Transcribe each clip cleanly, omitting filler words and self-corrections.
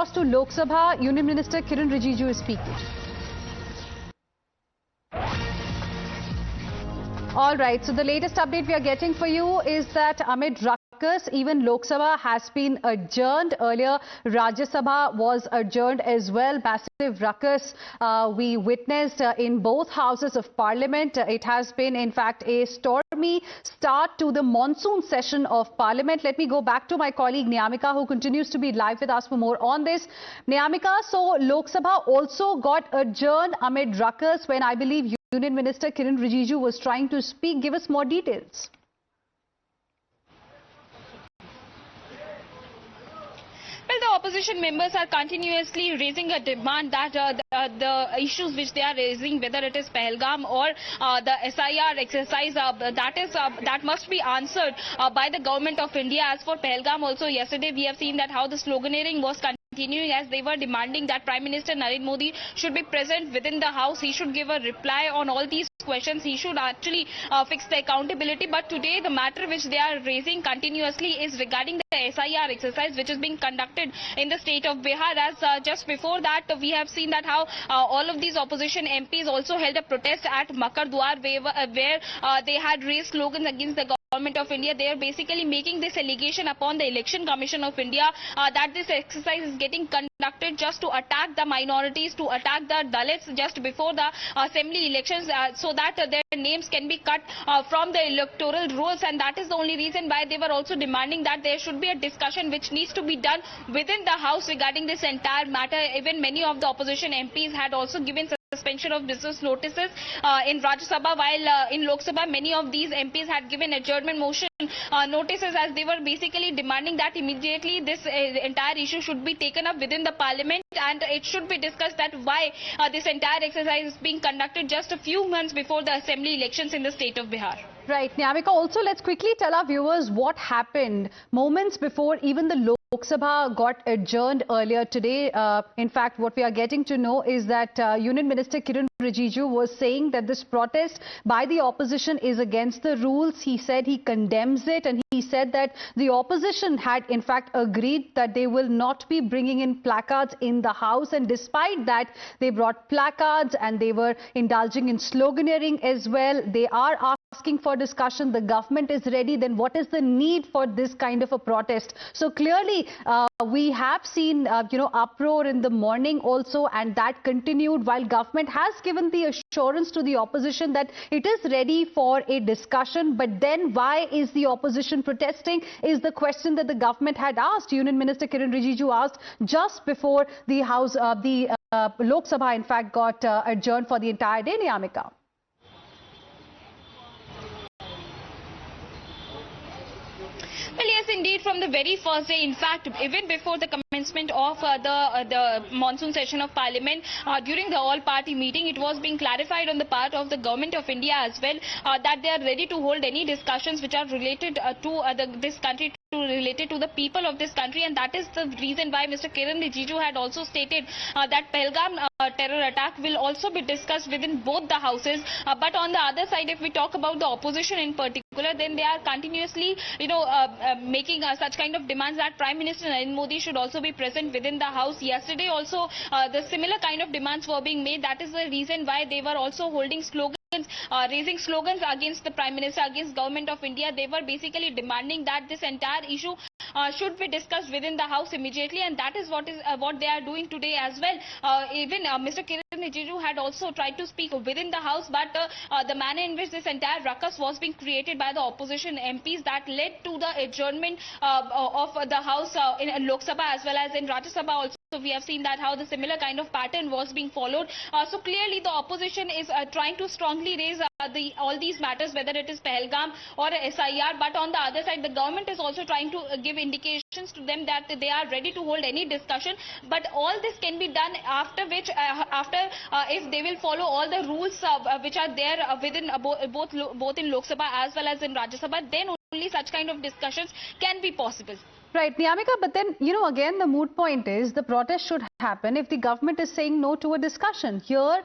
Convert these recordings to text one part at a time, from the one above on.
across to Lok Sabha. Union Minister Kiren Rijiju is speaking. All right, so the latest update we are getting for you is that amid ruckus, even Lok Sabha has been adjourned. Earlier, Rajya Sabha was adjourned as well. Massive ruckus we witnessed in both houses of parliament. It has been, in fact, a stormy start to the monsoon session of parliament. Let me go back to my colleague Niyamika, who continues to be live with us for more on this. Niyamika, so Lok Sabha also got adjourned amid ruckus when I believe Union Minister Kiren Rijiju was trying to speak. Give us more details. Well, the opposition members are continuously raising a demand that the issues which they are raising, whether it is Pahalgam or the SIR exercise, that must be answered by the government of India. As for Pahalgam, also yesterday we have seen that how the sloganeering was continuing as they were demanding that Prime Minister Narendra Modi should be present within the House. He should give a reply on all these questions. He should actually fix the accountability. But today the matter which they are raising continuously is regarding the SIR exercise which is being conducted in the state of Bihar. As just before that we have seen that how all of these opposition MPs also held a protest at Makar Dwar where they had raised slogans against the Government of India. They are basically making this allegation upon the Election Commission of India that this exercise is getting conducted just to attack the minorities, to attack the Dalits just before the assembly elections so that their names can be cut from the electoral rolls, and that is the only reason why they were also demanding that there should be a discussion which needs to be done within the House regarding this entire matter. Even many of the opposition MPs had also given suspension of business notices in Rajya Sabha, while in Lok Sabha many of these MPs had given adjournment motion notices as they were basically demanding that immediately this entire issue should be taken up within the parliament and it should be discussed that why this entire exercise is being conducted just a few months before the assembly elections in the state of Bihar. Right, Niyamika, also let's quickly tell our viewers what happened moments before even the Lok Sabha got adjourned earlier today. In fact, what we are getting to know is that Union Minister Kiren Rijiju was saying that this protest by the opposition is against the rules. He said he condemns it, and he said that the opposition had in fact agreed that they will not be bringing in placards in the House, and despite that they brought placards and they were indulging in sloganeering as well. They are asking for discussion. The government is ready. Then what is the need for this kind of a protest? So clearly we have seen uproar in the morning also, and that continued while government has given the assurance to the opposition that it is ready for a discussion. But then why is the opposition protesting is the question that the government had asked. Union Minister Kiren Rijiju asked just before the House, Lok Sabha in fact got adjourned for the entire day. Niyamika. Well, yes, indeed, from the very first day, in fact, even before the commencement of the monsoon session of Parliament, during the all-party meeting, it was being clarified on the part of the Government of India as well that they are ready to hold any discussions which are related to this country, related to the people of this country, and that is the reason why Mr. Kiren Rijiju had also stated that Pahalgam terror attack will also be discussed within both the houses. But on the other side, if we talk about the opposition in particular, then they are continuously, making such kind of demands that Prime Minister Narendra Modi should also be present within the House. Yesterday also, the similar kind of demands were being made. That is the reason why they were also holding slogans. Raising slogans against the Prime Minister, against Government of India. They were basically demanding that this entire issue should be discussed within the House immediately, and that is what they are doing today as well. Even Mr. Kiren Rijiju had also tried to speak within the House, but the manner in which this entire ruckus was being created by the opposition MPs that led to the adjournment of the House in Lok Sabha as well as in Rajya Sabha also. So we have seen that how the similar kind of pattern was being followed. So clearly the opposition is trying to strongly raise all these matters, whether it is Pahalgam or SIR. But on the other side, the government is also trying to give indications to them that they are ready to hold any discussion. But all this can be done after which, if they will follow all the rules which are there within both in Lok Sabha as well as in Rajya Sabha, then only such kind of discussions can be possible. Right, Niyamika, but then, again, the moot point is the protest should happen if the government is saying no to a discussion. Here,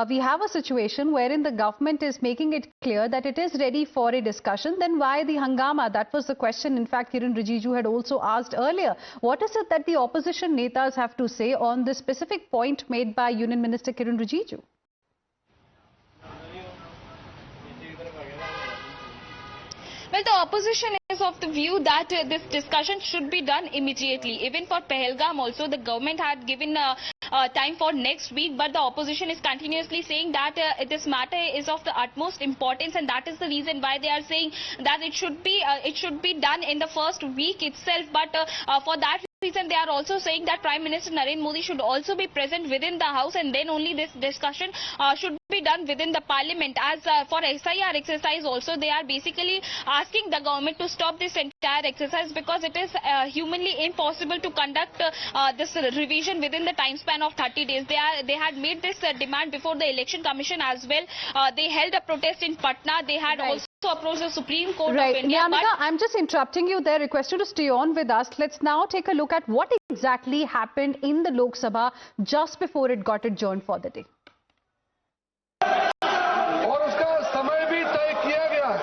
we have a situation wherein the government is making it clear that it is ready for a discussion. Then why the hangama? That was the question, in fact, Kiren Rijiju had also asked earlier. What is it that the opposition netas have to say on the specific point made by Union Minister Kiren Rijiju? Well, the opposition is of the view that this discussion should be done immediately. Even for Pahalgam also, the government had given time for next week, but the opposition is continuously saying that this matter is of the utmost importance, and that is the reason why they are saying that it should be done in the first week itself. But for that reason, they are also saying that Prime Minister Narendra Modi should also be present within the House, and then only this discussion should be done within the Parliament. As for SIR exercise also, they are basically asking the government to stop this entire exercise because it is humanly impossible to conduct this revision within the time span of 30 days. They had made this demand before the Election Commission as well. They held a protest in Patna. They had also approached the Supreme Court of India. Niyamika, I'm just interrupting you there. Request you to stay on with us. Let's now take a look at what exactly happened in the Lok Sabha just before it got adjourned for the day. और उसका समय भी तय किया गया है।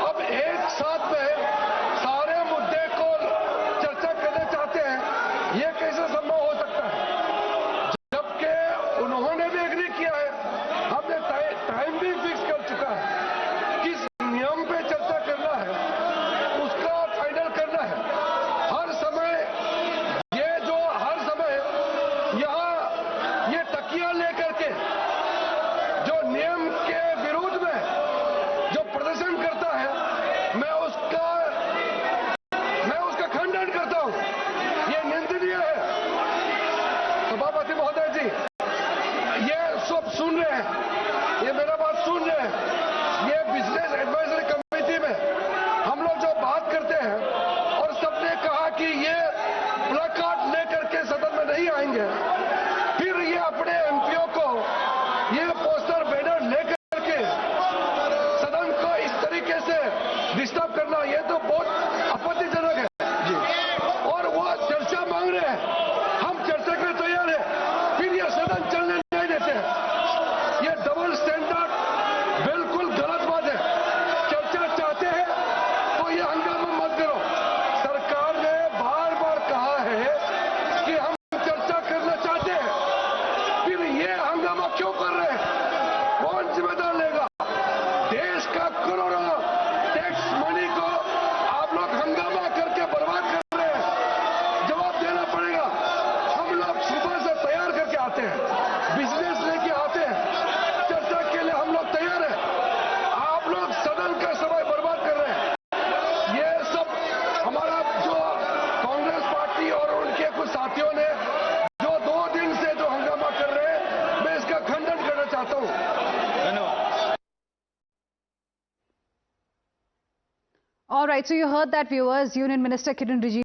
अब एक साथ में सारे मुद्दे को चर्चा करना चाहते हैं, ये कैसे संभव हो सकता है? जबकि उन्होंने भी एग्री किया है, हमने टाइम भी फिक्स कर चुका है, किस नियम पे चर्चा करना है, उसका फाइनल करना है। हर समय यहाँ ये तकिया लेकर के जो नियम के विरुद्ध में जो प्रदर्शन करता है, मैं उसका खंडन करता हूं। ये निंदनीय है। सभापति महोदय जी, ये सब सुन रहे हैं, ये मेरा बात सुन रहे हैं। ये बिजनेस एडवाइजरी कमेटी में हम लोग जो बात करते हैं और सबने कहा कि ये प्लकार्ड लेकर के सदन में नहीं आएंगे, फिर ये अपने एमपीओ को ये पोस्टर बैनर लेकर के सदन को इस तरीके से डिस्टर्ब करना, ये तो बहुत आपत्तिजनक है जी। और वो चर्चा मांग रहे हैं, हम चर्चा के लिए तैयार हैं, फिर ये सदन चलने नहीं देते हैं। ये डबल स्टैंडर्ड बिल्कुल गलत बात है। चर्चा चाहते हैं तो ये हंगामा मत करो। सरकार ने बार बार कहा है कि हम चर्चा करना चाहते हैं, फिर ये हंगामा क्यों कर रहे हैं? कौन जिम्मेदार लेगा? देश का करोड़ों टैक्स मनी को आप लोग हंगामा करके बर्बाद कर रहे हैं, जवाब देना पड़ेगा। हम लोग सुबह से तैयार करके आते हैं, बिजनेस लेके आते हैं, चर्चा के लिए हम लोग तैयार हैं। आप लोग सदन का समय बर्बाद कर रहे हैं। ये सब हमारा जो कांग्रेस पार्टी और उनके कुछ साथियों ने जो 2 दिन से जो हंगामा कर रहे हैं, मैं इसका खंडन करना चाहता हूं। All right, so you heard that, viewers. Union Minister Kiren Rijiju